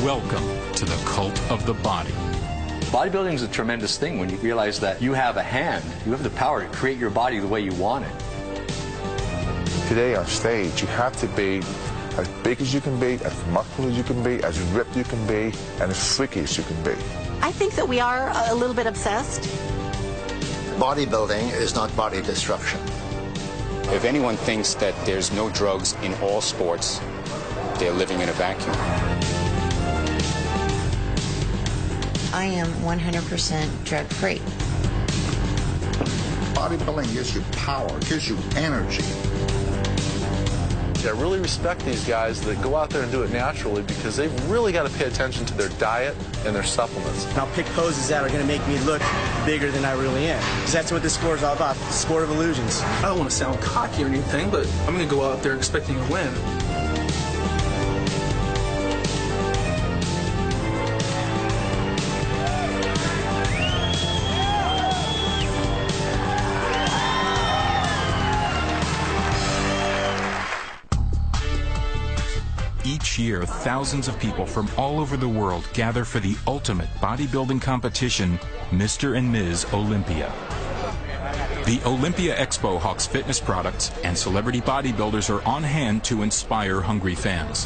Welcome to the cult of the body. Bodybuilding is a tremendous thing when you realize that you have a hand, you have the power to create your body the way you want it. Today on stage, you have to be as big as you can be, as muscular as you can be, as ripped you can be, and as freaky as you can be. I think that we are a little bit obsessed. Bodybuilding is not body destruction. If anyone thinks that there's no drugs in all sports, they're living in a vacuum. I am 100% drug-free. Bodybuilding gives you power, gives you energy. I really respect these guys that go out there and do it naturally because they've really got to pay attention to their diet and their supplements. And I'll pick poses that are going to make me look bigger than I really am. Because that's what this sport is all about, the sport of illusions. I don't want to sound cocky or anything, but I'm going to go out there expecting to win. Each year, thousands of people from all over the world gather for the ultimate bodybuilding competition, Mr. and Ms. Olympia. The Olympia Expo hawks fitness products, and celebrity bodybuilders are on hand to inspire hungry fans.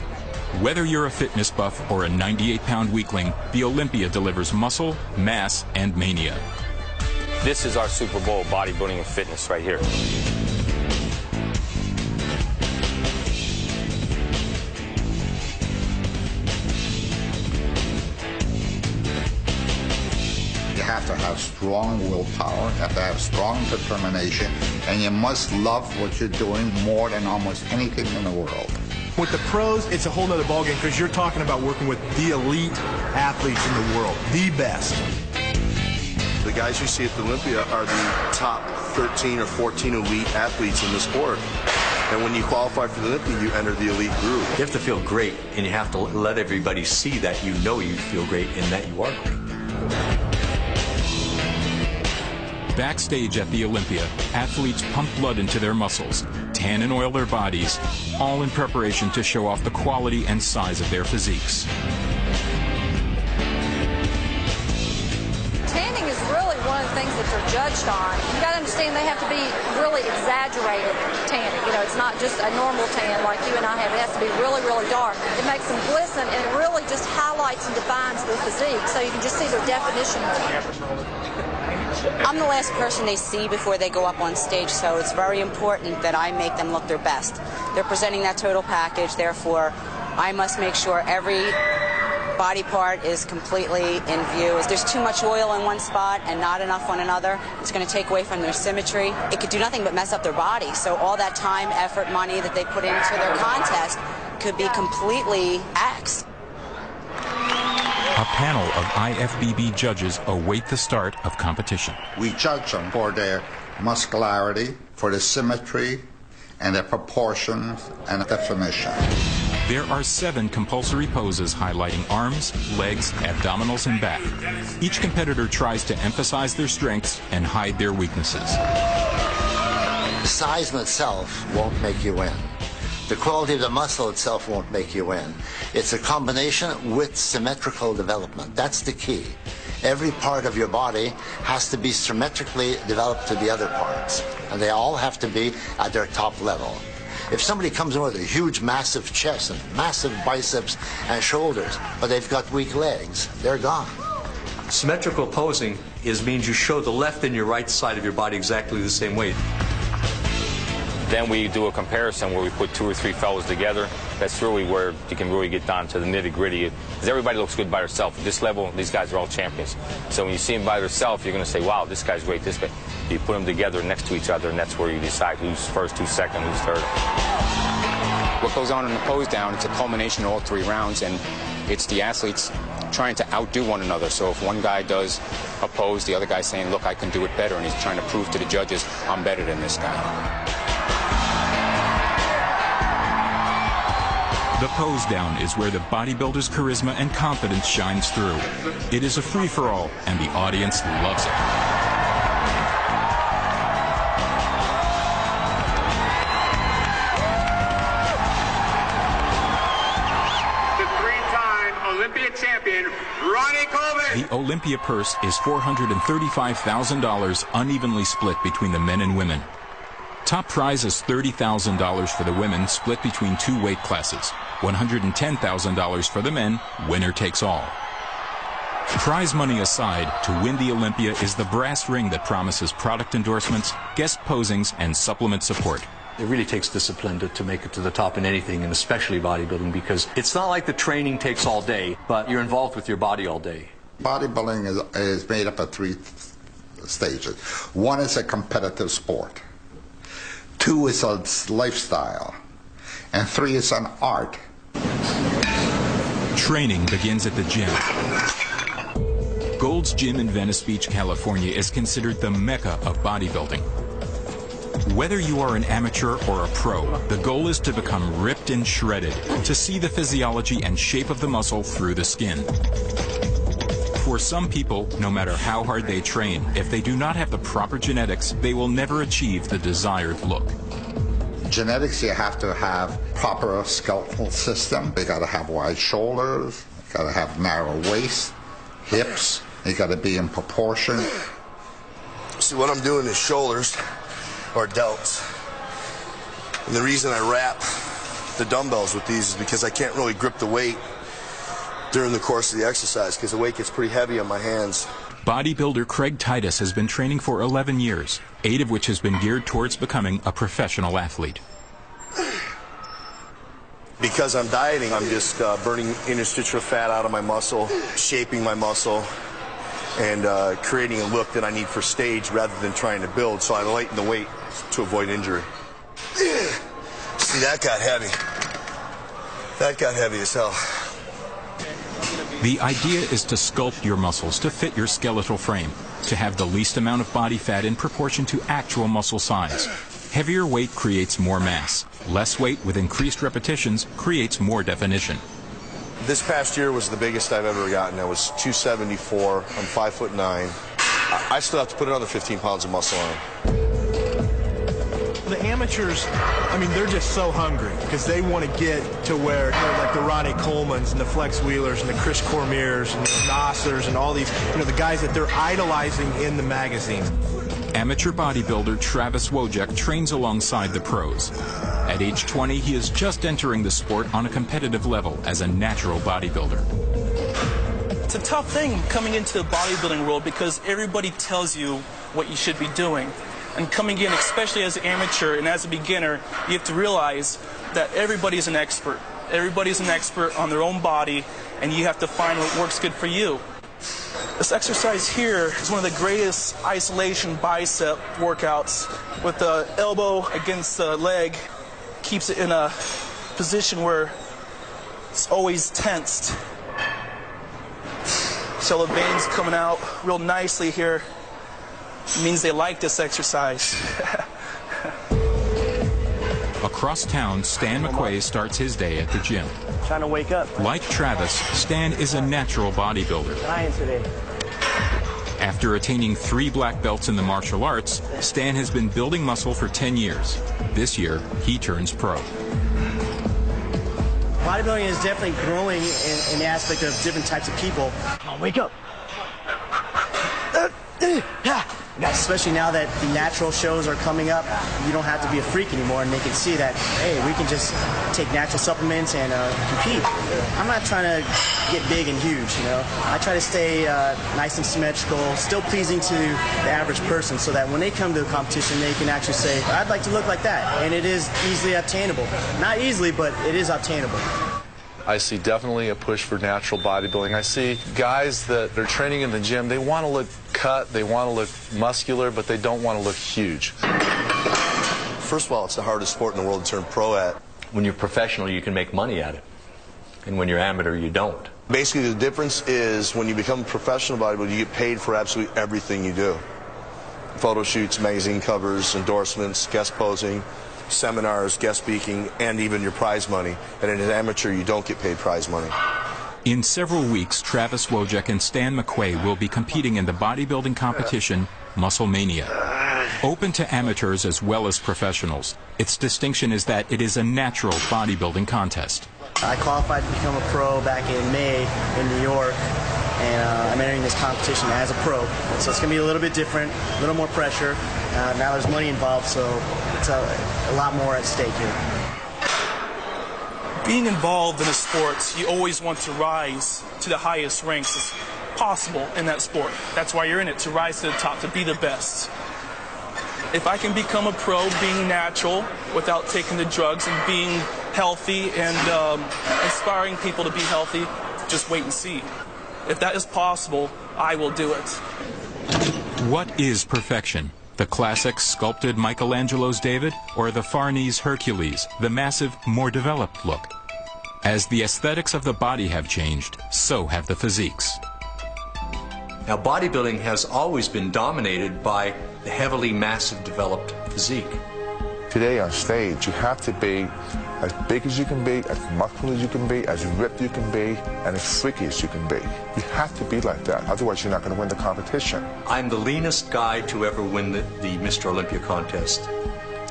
Whether you're a fitness buff or a 98-pound weakling, the Olympia delivers muscle, mass, and mania. This is our Super Bowl, bodybuilding and fitness right here. You have to have strong willpower, you have to have strong determination, and you must love what you're doing more than almost anything in the world. With the pros, it's a whole nother ballgame because you're talking about working with the elite athletes in the world, the best. The guys you see at the Olympia are the top 13 or 14 elite athletes in the sport. And when you qualify for the Olympia, you enter the elite group. You have to feel great, and you have to let everybody see that you know you feel great and that you are great. Backstage at the Olympia, athletes pump blood into their muscles, tan and oil their bodies, all in preparation to show off the quality and size of their physiques. Tanning is really one of the things that they're judged on. You got to understand they have to be really exaggerated tanning. You know, it's not just a normal tan like you and I have. It has to be really, really dark. It makes them glisten, and it really just highlights and defines their physique, so you can just see their definition more. I'm the last person they see before they go up on stage, so it's very important that I make them look their best. They're presenting that total package, therefore I must make sure every body part is completely in view. If there's too much oil in one spot and not enough on another, it's going to take away from their symmetry. It could do nothing but mess up their body, so all that time, effort, money that they put into their contest could be completely axed. A panel of IFBB judges await the start of competition. We judge them for their muscularity, for the symmetry, and their proportions and definition. There are 7 compulsory poses highlighting arms, legs, abdominals, and back. Each competitor tries to emphasize their strengths and hide their weaknesses. The size in itself won't make you win. The quality of the muscle itself won't make you win. It's a combination with symmetrical development. That's the key. Every part of your body has to be symmetrically developed to the other parts, and they all have to be at their top level. If somebody comes in with a huge, massive chest and massive biceps and shoulders, but they've got weak legs, they're gone. Symmetrical posing means you show the left and your right side of your body exactly the same way. Then we do a comparison where we put 2 or 3 fellows together. That's really where you can really get down to the nitty-gritty. Because everybody looks good by themselves. At this level, these guys are all champions. So when you see them by themselves, you're going to say, wow, this guy's great, this guy. You put them together next to each other, and that's where you decide who's first, who's second, who's third. What goes on in the pose down, it's a culmination of all 3 rounds, and it's the athletes trying to outdo one another. So if one guy does a pose, the other guy's saying, look, I can do it better, and he's trying to prove to the judges, I'm better than this guy. The pose down is where the bodybuilder's charisma and confidence shines through. It is a free-for-all, and the audience loves it. The 3-time Olympia champion, Ronnie Coleman. The Olympia purse is $435,000 unevenly split between the men and women. Top prize is $30,000 for the women, split between 2 weight classes. $110,000 for the men, winner takes all. Prize money aside, to win the Olympia is the brass ring that promises product endorsements, guest posings, and supplement support. It really takes discipline to make it to the top in anything, and especially bodybuilding, because it's not like the training takes all day, but you're involved with your body all day. Bodybuilding is made up of 3 stages. 1 is a competitive sport. 2 is a lifestyle. And 3 is an art. Training begins at the gym. Gold's Gym in Venice Beach, California is considered the mecca of bodybuilding. Whether you are an amateur or a pro, the goal is to become ripped and shredded, to see the physiology and shape of the muscle through the skin. For some people, no matter how hard they train, if they do not have the proper genetics, they will never achieve the desired look. Genetics, you have to have proper skeletal system. You got to have wide shoulders, you got to have narrow waist, hips, you got to be in proportion. See, what I'm doing is shoulders or delts. And the reason I wrap the dumbbells with these is because I can't really grip the weight during the course of the exercise because the weight gets pretty heavy on my hands. Bodybuilder Craig Titus has been training for 11 years, 8 of which has been geared towards becoming a professional athlete. Because I'm dieting, I'm just burning interstitial fat out of my muscle, shaping my muscle, and creating a look that I need for stage rather than trying to build, so I lighten the weight to avoid injury. See, that got heavy. That got heavy as hell. The idea is to sculpt your muscles to fit your skeletal frame, to have the least amount of body fat in proportion to actual muscle size. Heavier weight creates more mass. Less weight with increased repetitions creates more definition. This past year was the biggest I've ever gotten. I was 274. I'm 5'9". I still have to put another 15 pounds of muscle on. The amateurs, I mean, they're just so hungry because they want to get to where, like the Ronnie Colemans and the Flex Wheelers and the Chris Cormiers and the Nassers and all these, the guys that they're idolizing in the magazines. Amateur bodybuilder Travis Wojek trains alongside the pros. At age 20, he is just entering the sport on a competitive level as a natural bodybuilder. It's a tough thing coming into the bodybuilding world because everybody tells you what you should be doing. And coming in, especially as an amateur and as a beginner, you have to realize that everybody's an expert. Everybody's an expert on their own body, and you have to find what works good for you. This exercise here is one of the greatest isolation bicep workouts with the elbow against the leg. Keeps it in a position where it's always tensed. So the veins coming out real nicely here. It means they like this exercise. Across town, Stan McQuay starts his day at the gym. Trying to wake up. Like Travis, Stan is a natural bodybuilder. Dying today. After attaining 3 black belts in the martial arts, Stan has been building muscle for 10 years. This year, he turns pro. Bodybuilding is definitely growing in the aspect of different types of people. Come on, wake up. Especially now that the natural shows are coming up, you don't have to be a freak anymore, and they can see that, hey, we can just take natural supplements and compete. I'm not trying to get big and huge, I try to stay nice and symmetrical, still pleasing to the average person, so that when they come to a competition, they can actually say, I'd like to look like that, and it is easily obtainable. Not easily, but it is obtainable. I see definitely a push for natural bodybuilding. I see guys that are training in the gym, they want to look cut, they want to look muscular, but they don't want to look huge. First of all, it's the hardest sport in the world to turn pro at. When you're professional, you can make money at it. And when you're amateur, you don't. Basically, the difference is when you become a professional bodybuilder, you get paid for absolutely everything you do. Photo shoots, magazine covers, endorsements, guest posing, seminars, guest speaking, and even your prize money. And in an amateur, you don't get paid prize money. In several weeks, Travis Wojek and Stan McQuay will be competing in the bodybuilding competition, Muscle Mania. Open to amateurs as well as professionals. Its distinction is that it is a natural bodybuilding contest. I qualified to become a pro back in May in New York, and I'm entering this competition as a pro. So it's going to be a little bit different, a little more pressure. Now there's money involved, so it's a lot more at stake here. Being involved in a sport, you always want to rise to the highest ranks as possible in that sport. That's why you're in it, to rise to the top, to be the best. If I can become a pro being natural without taking the drugs and being healthy and inspiring people to be healthy, just wait and see. If that is possible, I will do it. What is perfection? The classic sculpted Michelangelo's David, or the Farnese Hercules, the massive, more developed look? As the aesthetics of the body have changed, so have the physiques. Now, bodybuilding has always been dominated by the heavily massive developed physique. Today on stage, you have to be as big as you can be, as muscular as you can be, as ripped you can be, and as freaky as you can be. You have to be like that, otherwise you're not going to win the competition. I'm the leanest guy to ever win the Mr. Olympia contest,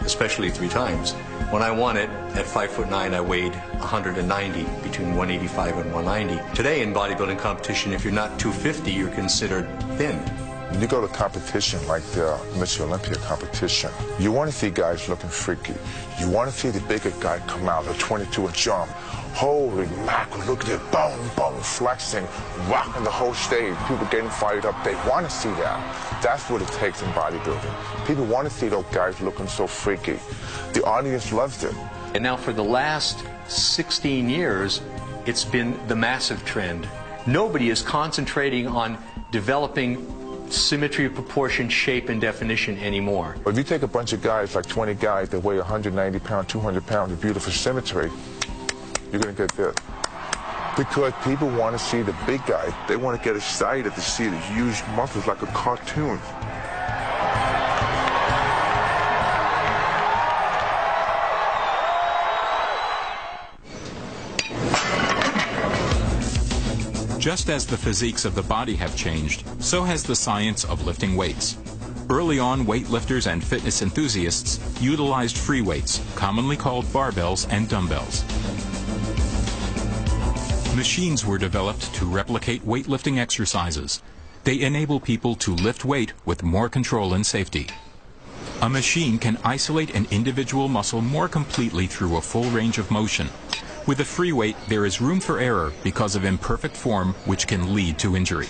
especially 3 times. When I won it, at 5'9", I weighed 190, between 185 and 190. Today in bodybuilding competition, if you're not 250, you're considered thin. When you go to competition like the Mr. Olympia competition, you want to see guys looking freaky. You want to see the bigger guy come out, a 22-inch arm. Holy mackerel, look at it, boom, flexing, rocking the whole stage. People getting fired up. They want to see that. That's what it takes in bodybuilding. People want to see those guys looking so freaky. The audience loves it. And now for the last 16 years, it's been the massive trend. Nobody is concentrating on developing symmetry of proportion, shape, and definition anymore. If you take a bunch of guys, like 20 guys that weigh 190 pounds, 200 pounds of beautiful symmetry, you're going to get this. Because people want to see the big guy. They want to get excited to see the huge muscles like a cartoon. Just as the physiques of the body have changed, so has the science of lifting weights. Early on, weightlifters and fitness enthusiasts utilized free weights, commonly called barbells and dumbbells. Machines were developed to replicate weightlifting exercises. They enable people to lift weight with more control and safety. A machine can isolate an individual muscle more completely through a full range of motion. With a free weight, there is room for error because of imperfect form, which can lead to injury.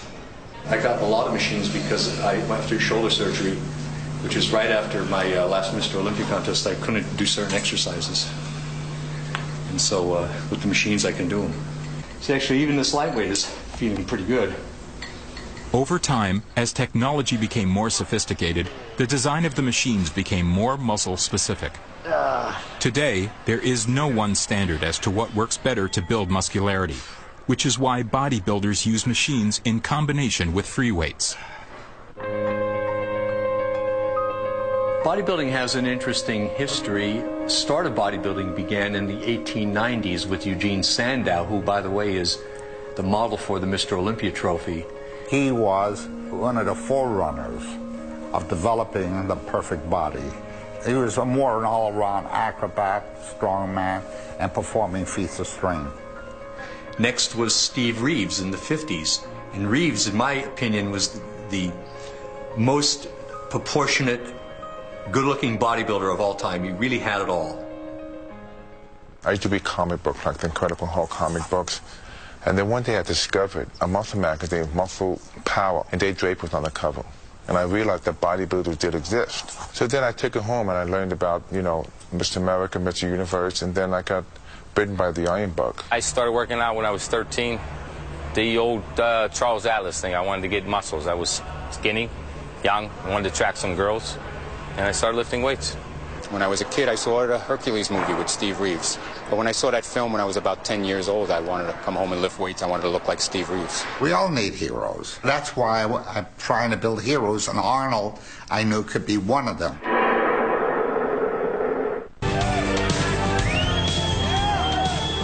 I got a lot of machines because I went through shoulder surgery, which is right after my last Mr. Olympia contest. I couldn't do certain exercises. And so with the machines, I can do them. See, actually, even this lightweight is feeling pretty good. Over time, as technology became more sophisticated, the design of the machines became more muscle-specific. Today, there is no one standard as to what works better to build muscularity, which is why bodybuilders use machines in combination with free weights. Bodybuilding has an interesting history. Start of bodybuilding began in the 1890s with Eugene Sandow, who, by the way, is the model for the Mr. Olympia trophy. He was one of the forerunners of developing the perfect body. He was more an all-around acrobat, strongman, and performing feats of strength. Next was Steve Reeves in the 50s. And Reeves, in my opinion, was the most proportionate, good-looking bodybuilder of all time. He really had it all. I used to read comic books, like the Incredible Hulk comic books. And then one day I discovered a muscle magazine, Muscle Power, and Dave Draper was on the cover. And I realized that bodybuilders did exist. So then I took it home and I learned about, you know, Mr. America, Mr. Universe, and then I got bitten by the iron bug. I started working out when I was 13. The old Charles Atlas thing, I wanted to get muscles. I was skinny, young, I wanted to attract some girls, and I started lifting weights. When I was a kid, I saw the Hercules movie with Steve Reeves. But when I saw that film when I was about 10 years old, I wanted to come home and lift weights. I wanted to look like Steve Reeves. We all need heroes. That's why I'm trying to build heroes, and Arnold, I knew, could be one of them.